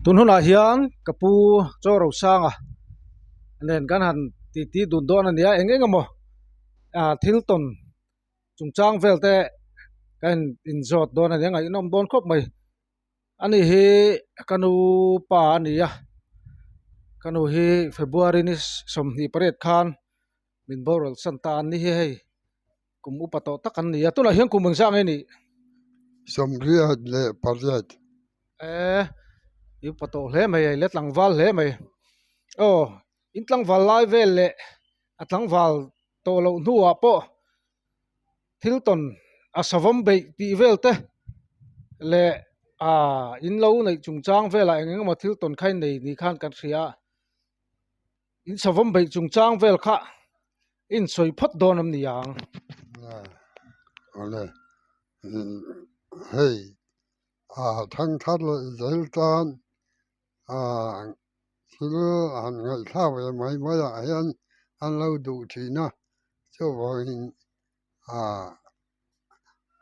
tunhun a hian kapu choro sanga nen kan han ti dun don ania engengamo thilton chungchang velte kan inzot don ania ngai nom don khop mai ani hi kanu pa ania kanu hi February ni somni paret khan min boral santan ni hi hei kum upato takan nia tuna hian kumang sang ni somriat le parjat yu pato hle mai letlang wal hle mai intlang wal lai vel le atlang wal to lo nuwa po thilton asavam be ti velte le in lo nei chungchang vela engeng ma thilton khai nei ni khan kan ria in savam be chungchang vel kha in soi phat donam ni yang ole hey thang thar le zeltan silu an ngai thawe mai mai an lo du thina cho voin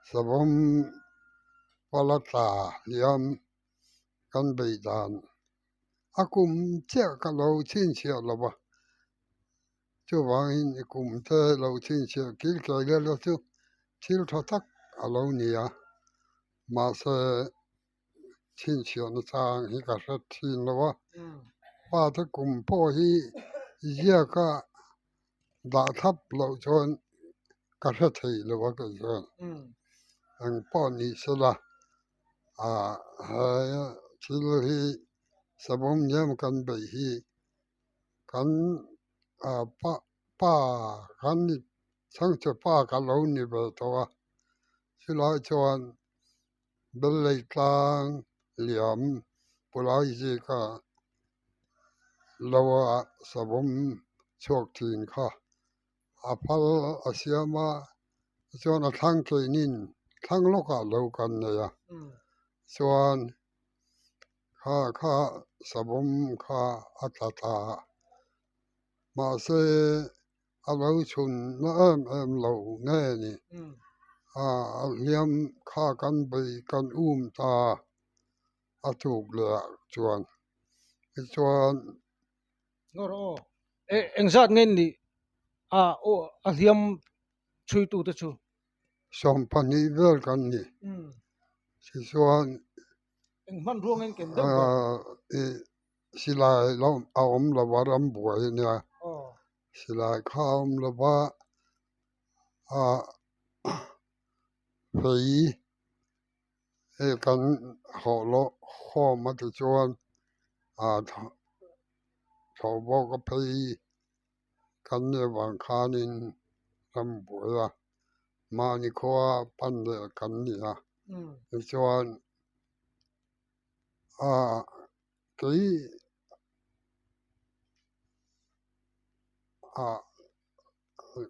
savom palata liam kan beidan akum che ka lo chin che lo ba cho voin kum te lo chin che kil ka le lo chu thil tho tak alo nia ma se chin che na chang hi ka sa thin lo wa pa ta kum po hi ya ka da thap lo chon ka sa thei lo wa ka chon ang po ni se la thil hi sabom yam kan bei hi kan pa kan ni sang che pa ka lo ni be to wa sila chon bel lei tlang liam pulai ji ka lawa sabom chok thin kha apal asiama chon a thang ke nin thang lo ka lo kan ne ya chuan kha sabom kha atata ma se a lo chun na em lo nge ni liam kha kan bei kan ta a chuk le chuan ngoro engzat ngen ni a liam chui tu te chu som pani vel kan ni si chuan eng man ruang en ken silai lo om la waram buai nia silai kha om la ba fei kan ho lo kho ma tu chuan tho bo ka fei kan ne wang khanin ram buai ma ni kho pan de kan ni chuan cái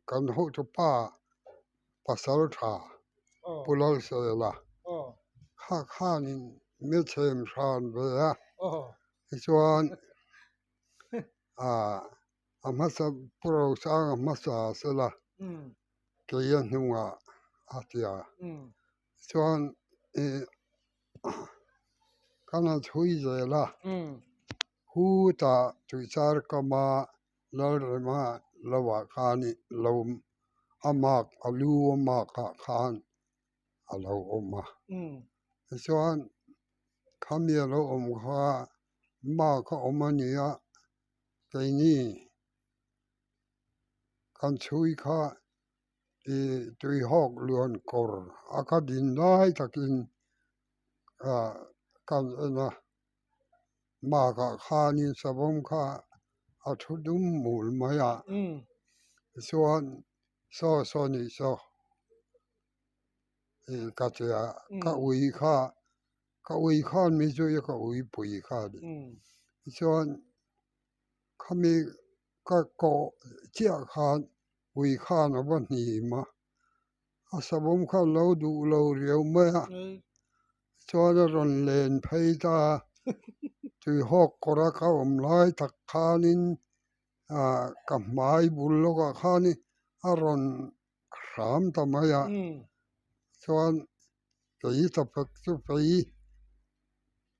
kan ho to pa pasal tha pulal se la kha ni me chem san ve ya chuan amasa pro sang amasa se la ke yan hunga atia chuan kana chui ze la hu ta tu char kama lal ma lawa khani lom amak alu amak khan alo oma chuan khamia lo om kha ma kha omania cái ni kan chui kha tui hok luan kor akadin dai takin kan na ma ka khanin sabom kha athudum mul maya chuan so ni so ka cha ka ui khan mi chu ka ui pui kha di chuan khami ka ko chia khan ui khan ba ni ma asabom kha lo du lo riau ma chuan ron len phei ta tui hok kora ka om lai tak khanin ka mai bul lo ka khani aron ram ta maya chuan cái tập phật chú phí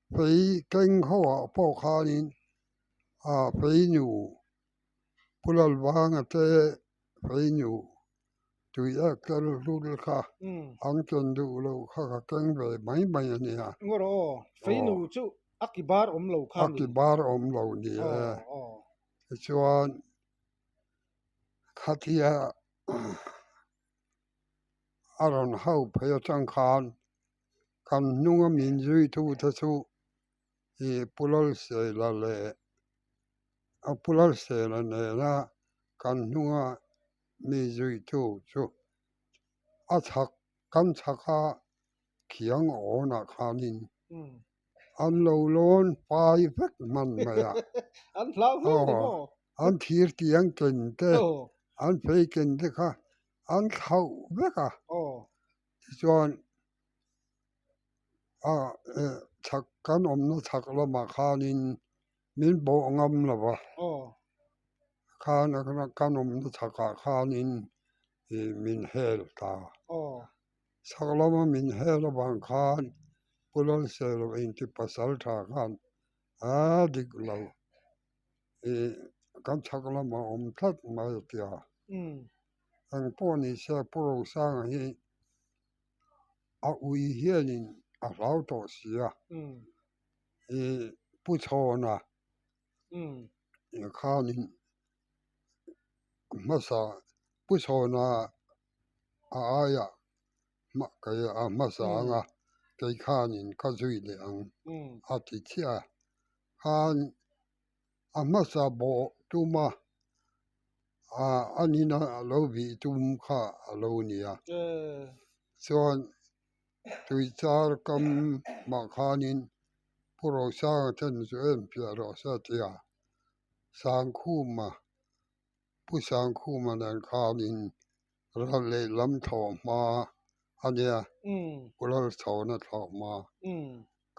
phí kênh họ bỏ khanin phí nhủ pulal vang ate phí nhủ tùy cái lúl kha anh cần đủ lâu kha kênh về mấy anh à ngoro feinu chu akibar lo khani akibar lâu ni oh chuan khatia aron hau phaya chang khan kan nunga min zui tu ta chu i pulal se la le a pulal se la ne na kan nunga mi zui tu chu a chak kan chaka khiang ona khanin an lo lon pai vek man maya an hlau hu mo an thir tiang ken te oh an phei ken te kha an khau veka oh chuan chak kan omna chak lama khanin min bo ngam lawa oh khan kan omna chaka khanin min hel ta oh saklama min hel bang khan pulal sel in ti pasal tha khan dik lo kan saklama om that mai tia ang poni se puro sang hi a ui hianin a hlau to sia pu chona khanin masa pu chona aya ma kai a masa nga kai khanin ka zui le ang a ti chia khan a masa bo tuma anina lo bi tum kha lo nia chuan tui char kam ma khanin puro sa ten zu en pia ro sa tia sang khu ma pu sang khu ma nan khanin ra le lam tho ma ania pulal tho na tho ma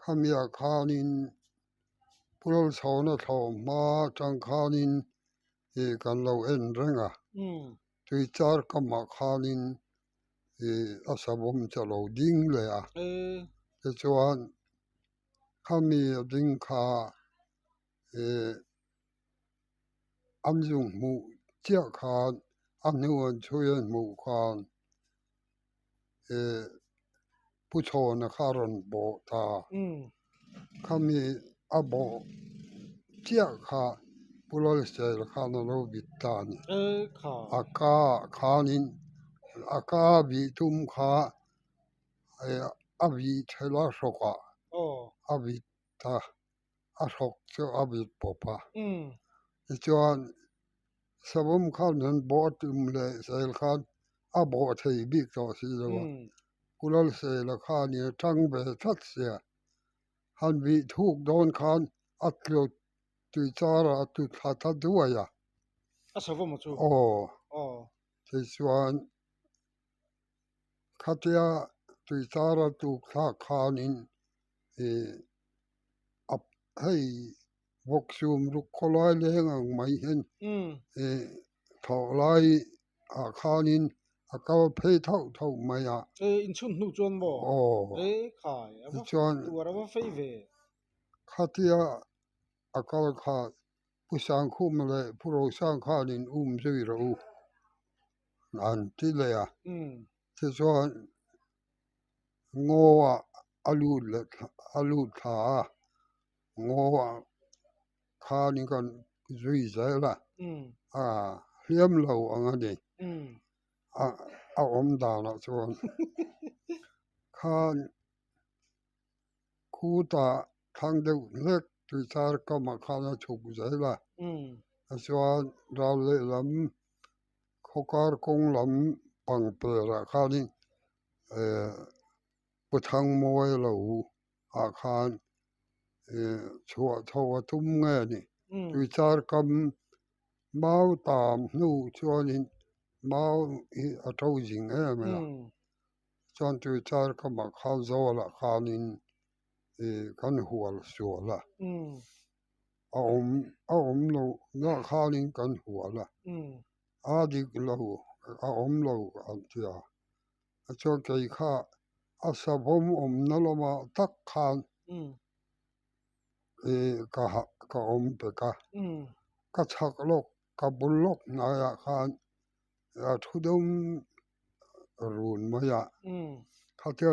khamia khanin pulal tho na tho ma tang khanin kan lo en renga tui char kam ma khanin asabom chalo ding le te chuan khami ding kha an dung mu chia khan an nuan chuyen mu khan pu chona kharon bo ta khami a bo chia kha pulal sel khan lo bitani kha aka khanin aka bi tum kha abi thela soka oh abi ta a sok chu abi popa chuan sabum khan han bo tum le sel khan a bo thei bi to si lo pulal sel khan ni tang be that sia han bi thuk don khan atlo tui chara tu tha tha duaya asavo mo chu oh te chuan khatia tui chara tu kha khanin ap hei vok sum ru kholai leng ang mai hen tho lai a khanin a kal phei thau mai a in chun nu chuan mo khai ava chuan tu ara va fei ve khatia a kal kha pu sang khum le puro sang khanin zui ro an ti le a te chuan ngo alu tha ngo khanin kan zui zela hliam lo anga ni a om dana chuan khan khu ta thang deuh hlek tui char kama khana chuk zela chuan ral le lam khokar kong lam pang pera khanin puthang moi lo a khan chua thawa tum nge ni tui char kam mau tam nu chuanin mau a tho jing me chuan tui char kama khan zola khanin kan hual suala a om lo na khanin kan huala dik lo a om lo an tia chuan kei kha a savom om na loma tak khan ka om pe ka อืม ka chak lok ka bul lok na ya khan thudum run ma ya อืม ka tia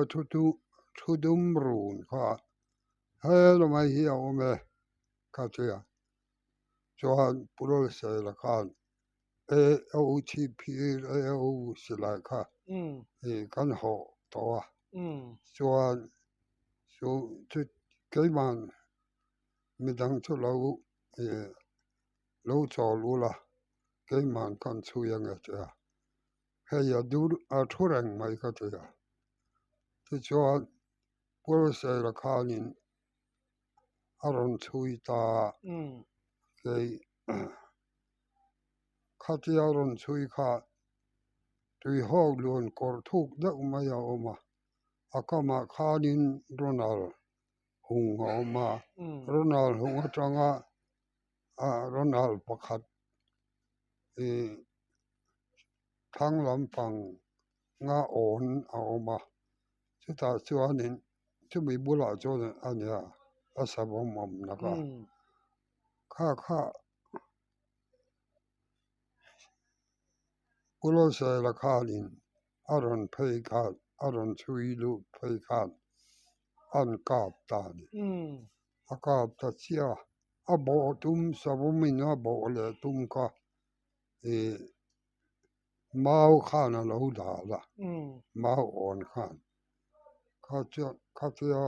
thudum run kha helo mai hi ome ka tia chuan purol se la khan AOTP AO sila kha อืม kan ho to a อืม chuan chu keiman midang chu lo chaw lu la keiman kan chu yang a tia hei a dur a thurang mai ka tia ti chuan purol se la khanin aron chui ta อืม kei kha tia ron chui kha tui hok luan kor thuk deuh mai a awm a akama khanin ronal hung a awm a อืม ronal hung atanga ronal pakhat thang lampang nga on a awm a chutah chuanin chumi bulah chuan ania a savam am อื naka ม kha pulol se la khanin aron phei khan aron chui lu phei khan an kap ta ni อืม a kap ta chia a bo tum savamin a bo le tum ka mau khan a lo da la อืม mau on khan kha chia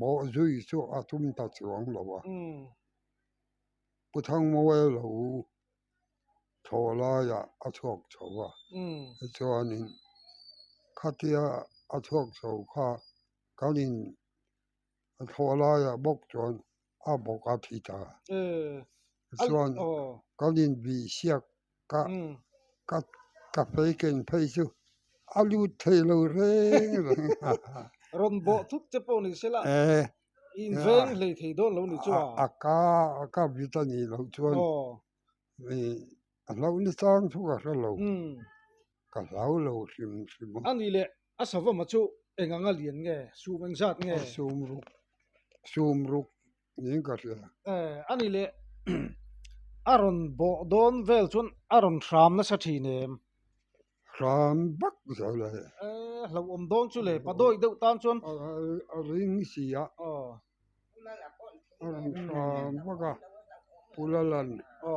bo zui chu a tum ta chuang lo wa อืม pu thang mo we lo tho la ya a chok chaw wa อืม chuanin kha chia a chok chaw kha kanin a tho la ya bok chuan a bok a thi ta เออ chuan โอ้ kanin bi siak ka อืม ka phei ken phei chu alu thei lo re รอนโบทุกเจ้าปนิสิละ อินเวงเลยที่โดนแล้วนี่จ้า ka vitani lo chuan โอ้ lo ni sang thu ka lo อืม ka lo sim อันนี้แหละอาสวะมาชูเองงาเลียนไงสูเมงชาติไง sum ruk ni ka ria อันนี้แหละอารอนโบโดนเวลชนอารอนทรามนะสักทีเนี่ย ram bak za le เราอมโดนชุเลยปะโดยเดือดตามชน ring sia อ๋อ ram baka pulalan อ๋อ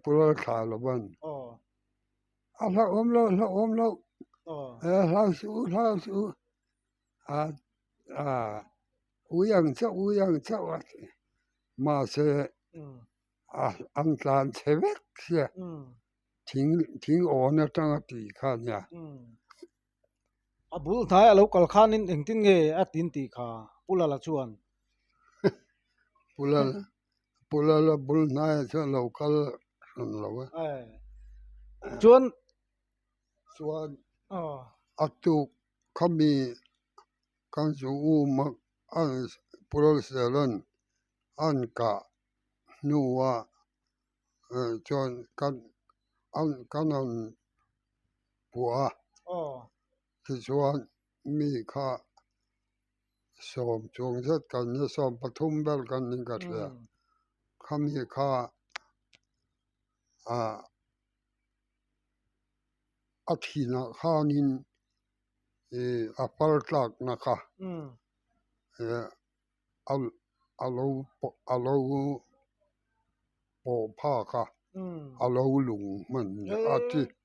pulal kha lo ban อ๋อ la om lo อ๋อ la su uyang cha ma se อืม an tlan chevek sia อืม ting on atanga ti khan ya อืมอาบุลท้ายเรากอลขานินเองตินเงอตินตีขาปุลาละชวน pulal bul na cha local san lo ชวน chuan อ๋อ atu khami kan su ma an pulal selan an ka nuwa chuan kan an bua อ๋อ ti chuan mi kha som chung zet kan ni som pathum bel kan ni ka อื thia ม khami kha a thina khanin a pal tlak na kha อืม alo po pha kha อืม alo lung man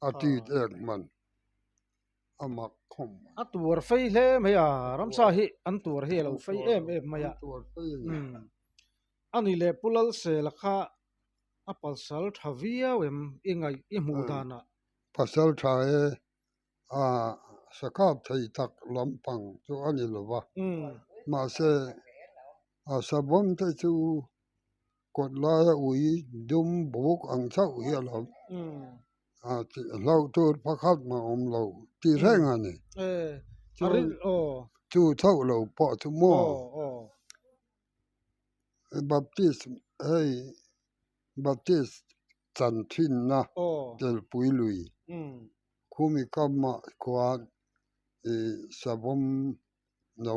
ati ek man amak khom อัตตัวไฟเล่ไม่อะรำซาฮิอันตัวเฮเราไฟเอ็มไม่อะ ตัวไป อืมอันนี้แหละปุลลเสลค่ะอัปสัลทวียเวมยังไงอิมูดานะ pasal thae a sakap thei tak lampang chu ani lova อืม ma se a sabon te chu kot la ui dum buk ang chau hi lo อืม lo tur pakhat ma om lo ti reng ani เอออาริโอ chu chau lo po chu โอ mo โอ baptist hey baptist chan thin na โอ tel pui lui อืม khumi kamma kwan sabom no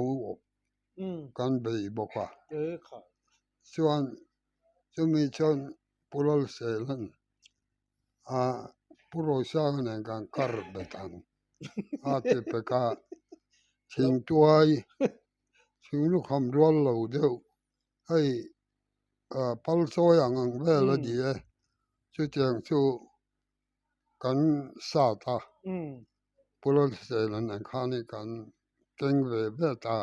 kan bei boka ค่ะ chuan chumi chuan pulal selan a puro sang ne kan kar betan a te peka thing tuai thing lu kham rol lo deuh hei pal soi ang vela die chu tiang chu kan sa ta pulal selan an khani kan keng ve beta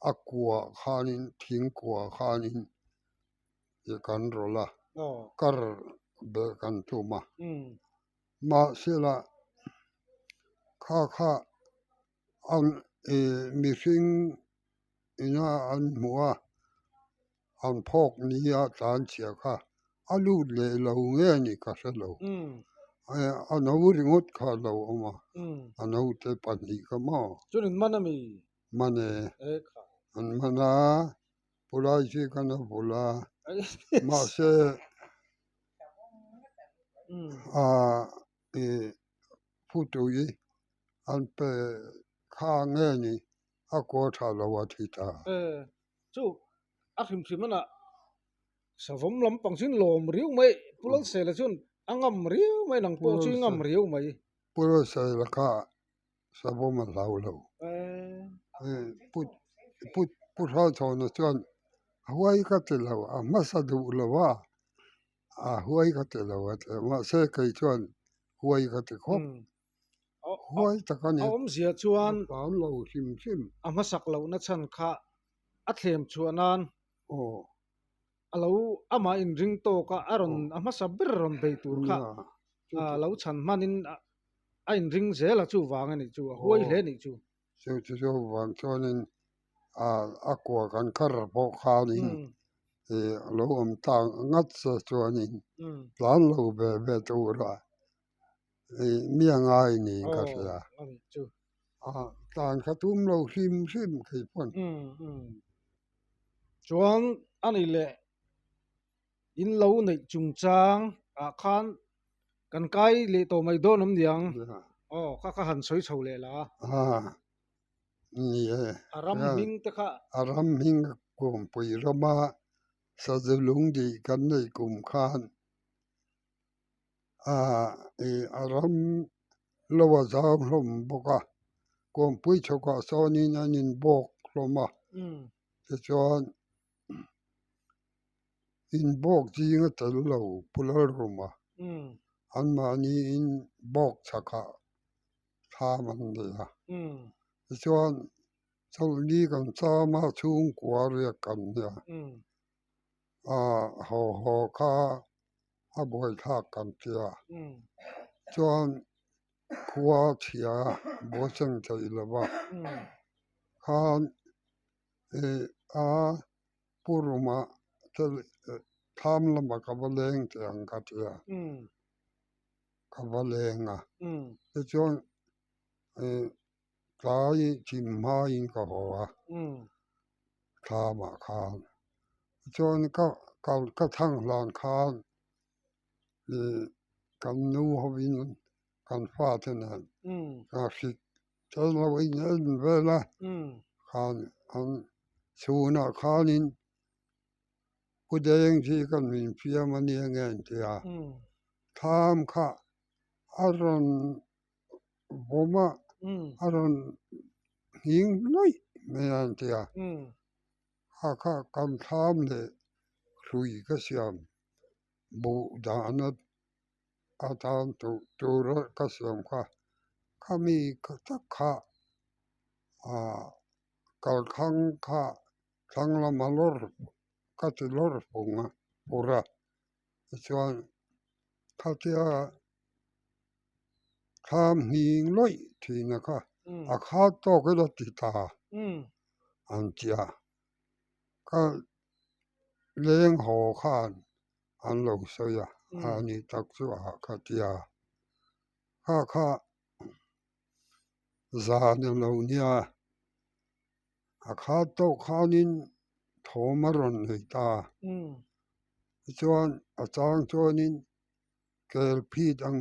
akwa khanin thing kwa khanin ye kan rola kar be kan tuma ma sila kha an mi hring ina an mua an phok ni a tlan chia kha alu le lo nge ni ka se lo an au ringot kha lo ama an au te pan ni ka ma chunin manami mane kha an mana pulai chi kana pula ma se a phutu yi an pe kha nge ni a ko tha lo wa thi ta chu a hrim ana savom lam pangsin lom riu mai pulal se la chun angam riu mai nang po chu ngam riu mai pulal se la kha savom ma lau lo put ha chon chuan huai ka te lo a ma sa du lo wa a huai ka te lo wa ma se kai chuan huai ka te khop huai ta ka ni om zia chuan tan lo sim ama sak lo na chan kha a thlem chuanan alo ama in ring to ka aron ama sabir ron bei tur kha lo chan manin a in ring zela chu wang ani chu huai hle ni chu chu wang chuanin a kwa kan kar po khanin lo om tang ngat sa chuanin tlan lo be tura mia ngai ni ka sa tang khatum lo sim kai pon chuan ani le in lo nei chung chang a khan kan kai le to mai do nom diang kha han soi chho le la ni aram hing te kha aram hing kum pui rama sa zulung di kan nei kum khan aram lawa zang hlom boka kum pui choka sonin anin bok hloma te chuan in bok ji nga tel lo pulal roma an mani in bok chaka tha man de ya te chuan chol ni kan chama chung kwa ria kan ya ho kha a boi tha kan tia chuan khua thia bo chang chai lawa khan puruma tel tham lama ka baleng te ang ka tia ka balenga te chuan tlai chim ma in ka hoa thama khan chuan ka thang lan khan kan nu hovin kan fa te nan ka sit chal lo in en vela khan an chuna khanin kudeng ji kan min pia mani ngen tia tham kha aron boma aron hing loi me an tia kha kam tham le hlui ka siam bu danat atan tu ka siam kha khami ka ta kha kal khang kha thang la malor ka te lor punga pura chuan kha tia tham hing loi thina kha a kha to ka la ti ta an tia ka leng ho khan an lo so ya ani tak chu a kha tia kha za ne lo nia a kha to khanin thomaron nei ta chuan a chang chuanin kel phit ang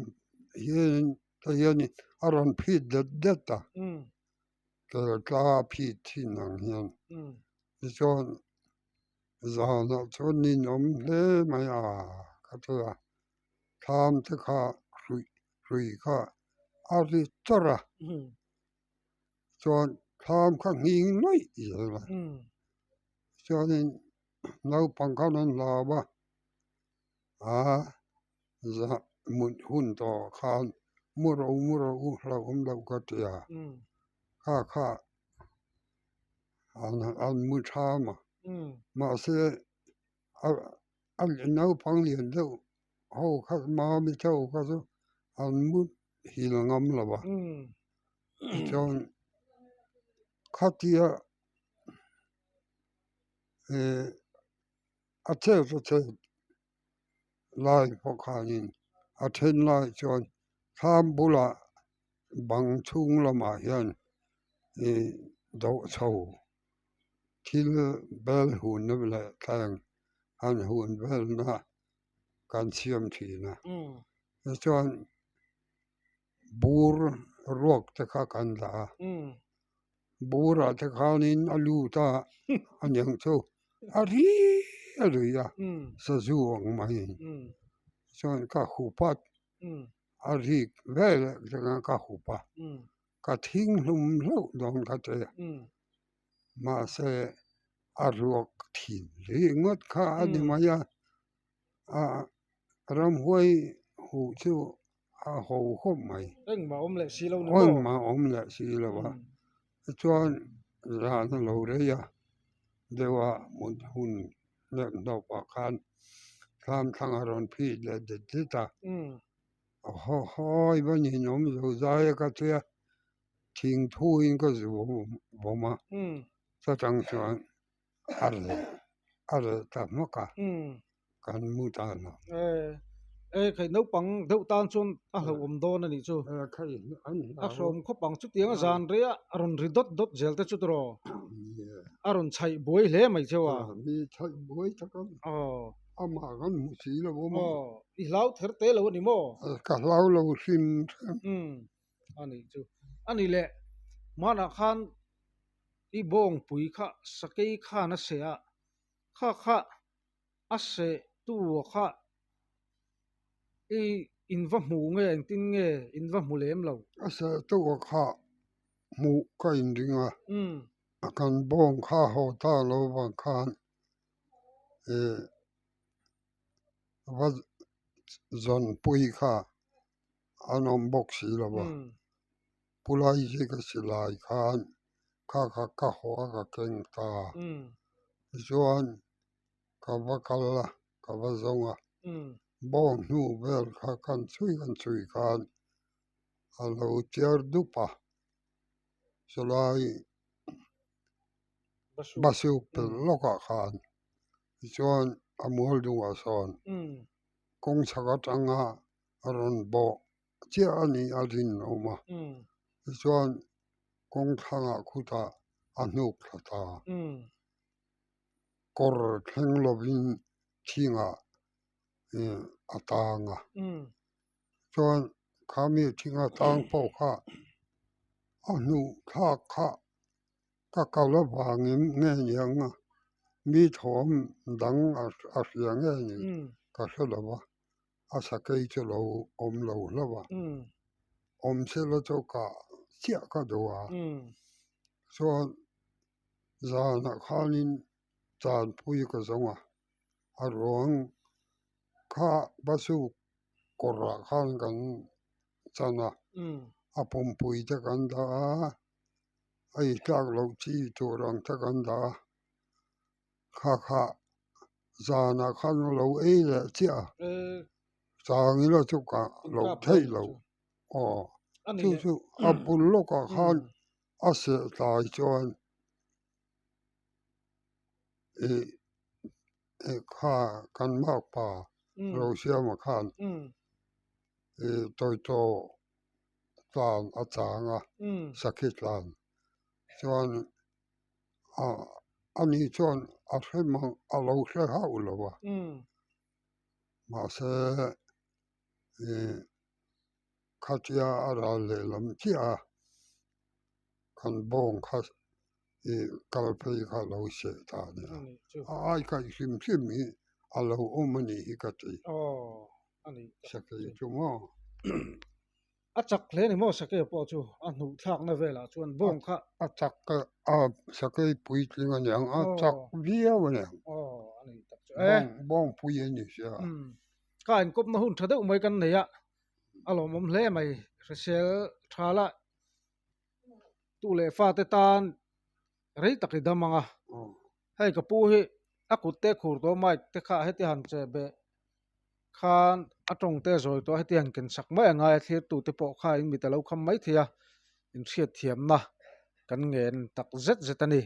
hian ta hian aron phit det ta kel tla phit thin ang hian chuan zana chuan nin om hle mai a ka tua tham te kha hrui kha a ri tora chuan tham kha nging noi zela chuanin naupang khan an lawa za mun hun to khan muro hlau ka tia kha an mu thama ma se an naupang lian deuh ho kha ma mi chau ka chu an mu hil ngam lawa chuan khatia a che lai pokanin a then lai chuan tham bula bang chung lamah hian dawh chho thil bel hun na le thleng an hun bel na kan siam thina chuan bur ruak te kha kan la bura te khanin a lu ta anyang chu a ri a sa zuang mai chuan ka hupat a rik vel ka hupa ka thing hlum hlo dong ka te ma se a ruak thin ri ngot kha ani maya a ram huai hu chu a ho khom mai eng ma om le si lo ni oi mo ma om le si lo wa chuan ra na lo re ya dewa mun hun le no pa khan tham thang aron phi le de ta hoi ba ni nom zo zai ka tia thing thuin ka zu boma sa chang chuan ar ta ma ka kan mu ta na kai no pang deuh tan chun a hlo om don ani chu khai an a hrom kho pang chu tiang zan ria aron ri dot zel te chu tro aron chai boi hle mai chewa mi chai boi ta kan ama kan mu si lo boma i hlau ther te lo ni mo ka hlau lo sim ani chu ani le mana khan i bong pui kha sakei kha na se a kha ase tu kha i inva mu nge tin nge inva mu lem lo ase tu kha mu ka in ringa kan bong kha ho ta lo ba khan va zon pui kha anom bok si lo ba pulai ji ka silai khan ka ho ka keng ta zuan ka va kala ka va zonga bong nu vel kha kan chui khan alo tiar dupa solai basu pel loka khan chuan amol dunga son kong chaka tanga aron bo chia ani adin oma chuan kong thanga khuta anuk thata kor thleng lovin thinga atanga chuan khami thinga tang po kha anu thak kha ka kala wangin nge yanga mi thom dang a hriang nge ni ka hlowa a sakai chu lo om lo hlawa om se lo chu ka chia ka dowa chuan zana khanin chan pui ka zonga a rawng kha basu korra khan kan chana a pum pui te kan da ai tlak lo chi turang te kan da kha zana khan lo ei le chia chang lo chu ka lo thei lo chu a bul lo ka khan a se tai chuan kha kan mak pa lo siam khan toi to tlan a changa sakhi tlan chuan ani chuan a hремang a lo hre hau lowa ma se khatia a ral le lam chia kan bong kha kalpei kha lo se ta ni ani chu ai kai sim mi alo omani hi ka ti ani sakai chu mo achak hle ni mo sake po chu a hnu thak na vela chuan bong kha achak ka sakai pui tlinga nyang achak via wala ani tak chu bong pui ni sia ka in kop na hun thade umai kan neya alom om hle mai resel thala tu le fa te tan rei taki damanga hei ka pu hi akut te khur to mai te kha heti han che be khan atong te zoi to heti han ken sak mai anga thlir tu te po kha in mi te lo kham mai thia in thiat thiam na kan ngen tak zet zet ani